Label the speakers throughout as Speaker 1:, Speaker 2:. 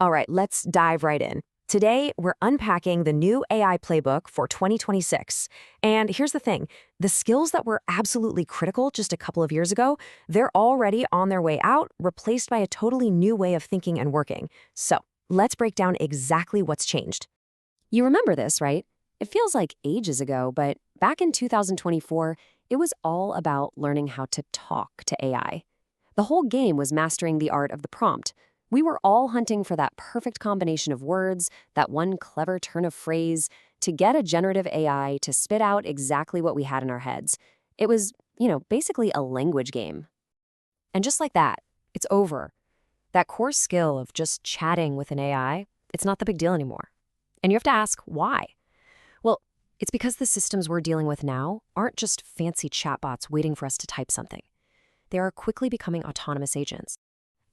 Speaker 1: All right, let's dive right in. Today, we're unpacking the new AI playbook for 2026. And here's the thing, the skills that were absolutely critical just a couple of years ago, they're already on their way out, replaced by a totally new way of thinking and working. So let's break down exactly what's changed.
Speaker 2: You remember this, right? It feels like ages ago, but back in 2024, it was all about learning how to talk to AI. The whole game was mastering the art of the prompt. We were all hunting for that perfect combination of words, that one clever turn of phrase, to get a generative AI to spit out exactly what we had in our heads. It was, basically a language game. And just like that, it's over. That core skill of just chatting with an AI, it's not the big deal anymore. And you have to ask, why? Well, it's because the systems we're dealing with now aren't just fancy chatbots waiting for us to type something. They are quickly becoming autonomous agents.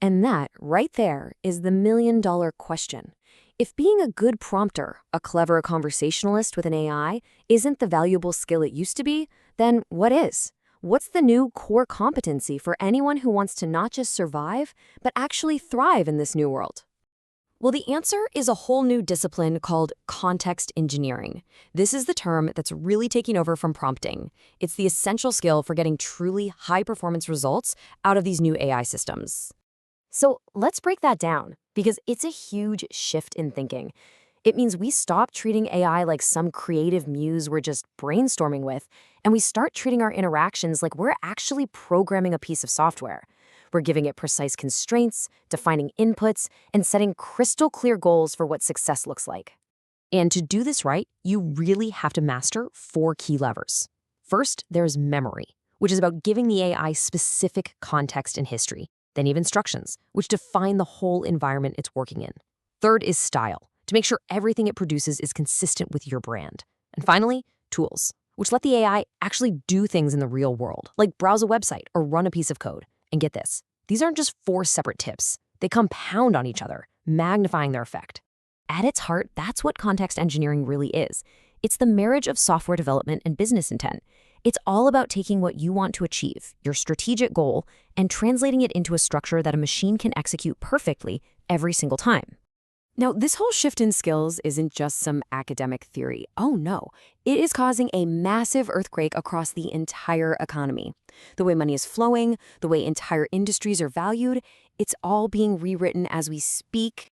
Speaker 2: And that, right there, is the million-dollar question. If being a good prompter, a clever conversationalist with an AI, isn't the valuable skill it used to be, then what is? What's the new core competency for anyone who wants to not just survive, but actually thrive in this new world? Well, the answer is a whole new discipline called context engineering. This is the term that's really taking over from prompting. It's the essential skill for getting truly high-performance results out of these new AI systems. So let's break that down, because it's a huge shift in thinking. It means we stop treating AI like some creative muse we're just brainstorming with, and we start treating our interactions like we're actually programming a piece of software. We're giving it precise constraints, defining inputs, and setting crystal clear goals for what success looks like. And to do this right, you really have to master 4 key levers. First, there's memory, which is about giving the AI specific context and history. Then you have instructions, which define the whole environment it's working in. Third is style, to make sure everything it produces is consistent with your brand. And finally, tools, which let the AI actually do things in the real world, like browse a website or run a piece of code. And get this, these aren't just 4 separate tips. They compound on each other, magnifying their effect. At its heart, that's what context engineering really is. It's the marriage of software development and business intent. It's all about taking what you want to achieve, your strategic goal, and translating it into a structure that a machine can execute perfectly every single time. Now, this whole shift in skills isn't just some academic theory. Oh no, it is causing a massive earthquake across the entire economy. The way money is flowing, the way entire industries are valued, it's all being rewritten as we speak.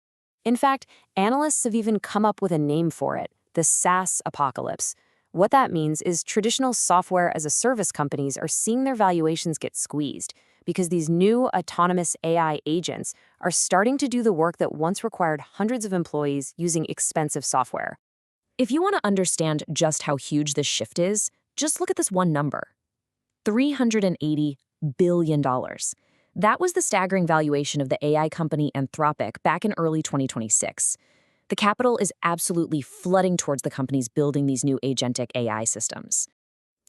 Speaker 2: In fact, analysts have even come up with a name for it, the SaaSpocalypse. What that means is traditional software as a service companies are seeing their valuations get squeezed because these new autonomous AI agents are starting to do the work that once required hundreds of employees using expensive software. If you want to understand just how huge this shift is, just look at this one number. $380 billion. That was the staggering valuation of the AI company Anthropic back in early 2026. The capital is absolutely flooding towards the companies building these new agentic AI systems.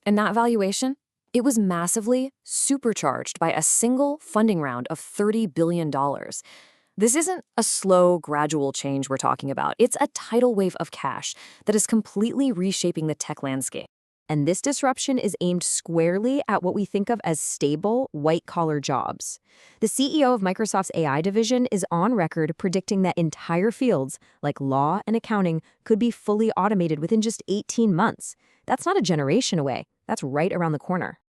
Speaker 2: And that valuation? It was massively supercharged by a single funding round of $30 billion. This isn't a slow, gradual change we're talking about. It's a tidal wave of cash that is completely reshaping the tech landscape. And this disruption is aimed squarely at what we think of as stable, white-collar jobs. The CEO of Microsoft's AI division is on record predicting that entire fields, like law and accounting, could be fully automated within just 18 months. That's not a generation away. That's right around the corner.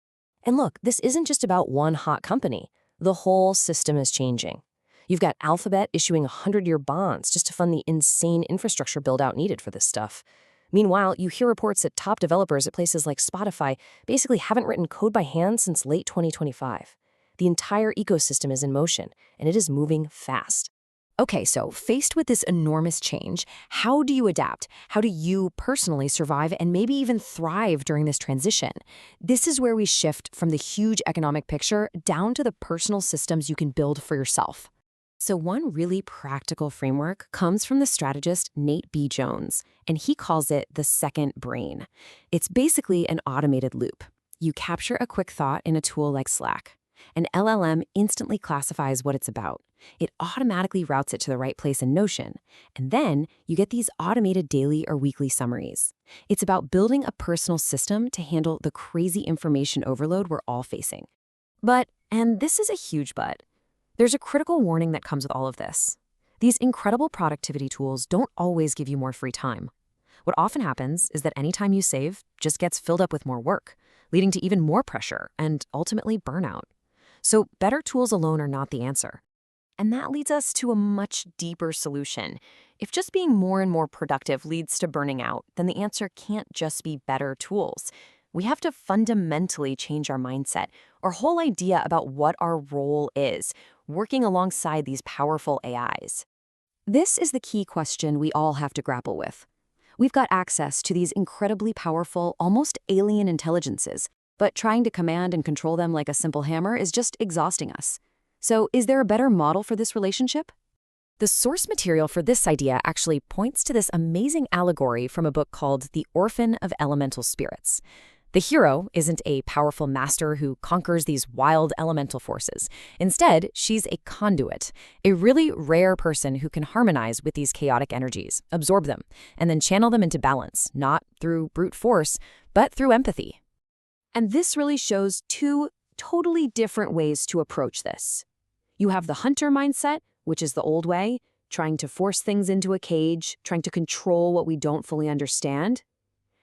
Speaker 2: And look, this isn't just about one hot company. The whole system is changing. You've got Alphabet issuing 100-year bonds just to fund the insane infrastructure build-out needed for this stuff. Meanwhile, you hear reports that top developers at places like Spotify basically haven't written code by hand since late 2025. The entire ecosystem is in motion, and it is moving fast. Okay, so faced with this enormous change, how do you adapt? How do you personally survive and maybe even thrive during this transition? This is where we shift from the huge economic picture down to the personal systems you can build for yourself. So one really practical framework comes from the strategist B.Jones, and he calls it the second brain. It's basically an automated loop. You capture a quick thought in a tool like Slack. An LLM instantly classifies what it's about. It automatically routes it to the right place in Notion, and then you get these automated daily or weekly summaries. It's about building a personal system to handle the crazy information overload we're all facing. But, and this is a huge but, there's a critical warning that comes with all of this.
Speaker 1: These incredible productivity tools don't always give you more free time. What often happens is that any time you save just gets filled up with more work, leading to even more pressure and ultimately burnout. So better tools alone are not the answer. And that leads us to a much deeper solution. If just being more and more productive leads to burning out, then the answer can't just be better tools. We have to fundamentally change our mindset, our whole idea about what our role is, working alongside these powerful AIs. This is the key question we all have to grapple with. We've got access to these incredibly powerful, almost alien intelligences, but trying to command and control them like a simple hammer is just exhausting us. So, is there a better model for this relationship? The source material for this idea actually points to this amazing allegory from a book called The Orphan of Elemental Spirits. The hero isn't a powerful master who conquers these wild elemental forces. Instead, she's a conduit, a really rare person who can harmonize with these chaotic energies, absorb them, and then channel them into balance, not through brute force, but through empathy. And this really shows two totally different ways to approach this. You have the hunter mindset, which is the old way, trying to force things into a cage, trying to control what we don't fully understand.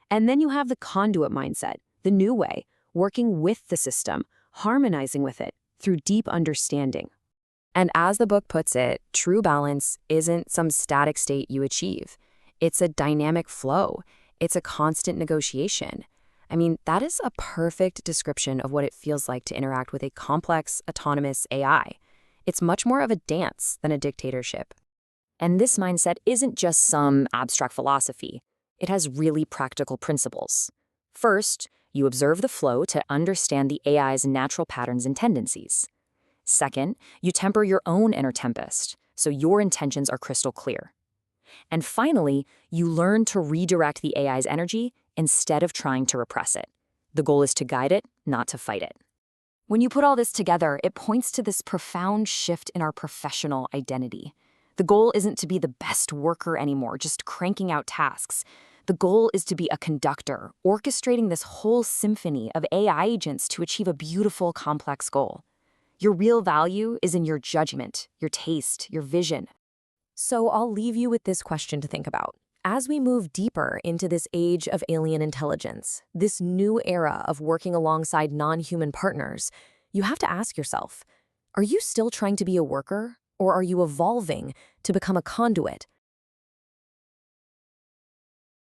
Speaker 1: And then you have the conduit mindset, the new way, working with the system, harmonizing with it through deep understanding. And as the book puts it, true balance isn't some static state you achieve. It's a dynamic flow. It's a constant negotiation. I mean, that is a perfect description of what it feels like to interact with a complex, autonomous AI. It's much more of a dance than a dictatorship. And this mindset isn't just some abstract philosophy. It has really practical principles. First, you observe the flow to understand the AI's natural patterns and tendencies. Second, you temper your own inner tempest, so your intentions are crystal clear. And finally, you learn to redirect the AI's energy instead of trying to repress it. The goal is to guide it, not to fight it. When you put all this together, it points to this profound shift in our professional identity. The goal isn't to be the best worker anymore, just cranking out tasks. The goal is to be a conductor, orchestrating this whole symphony of AI agents to achieve a beautiful, complex goal. Your real value is in your judgment, your taste, your vision. So I'll leave you with this question to think about. As we move deeper into this age of alien intelligence, this new era of working alongside non-human partners, you have to ask yourself, are you still trying to be a worker, or are you evolving to become a conduit,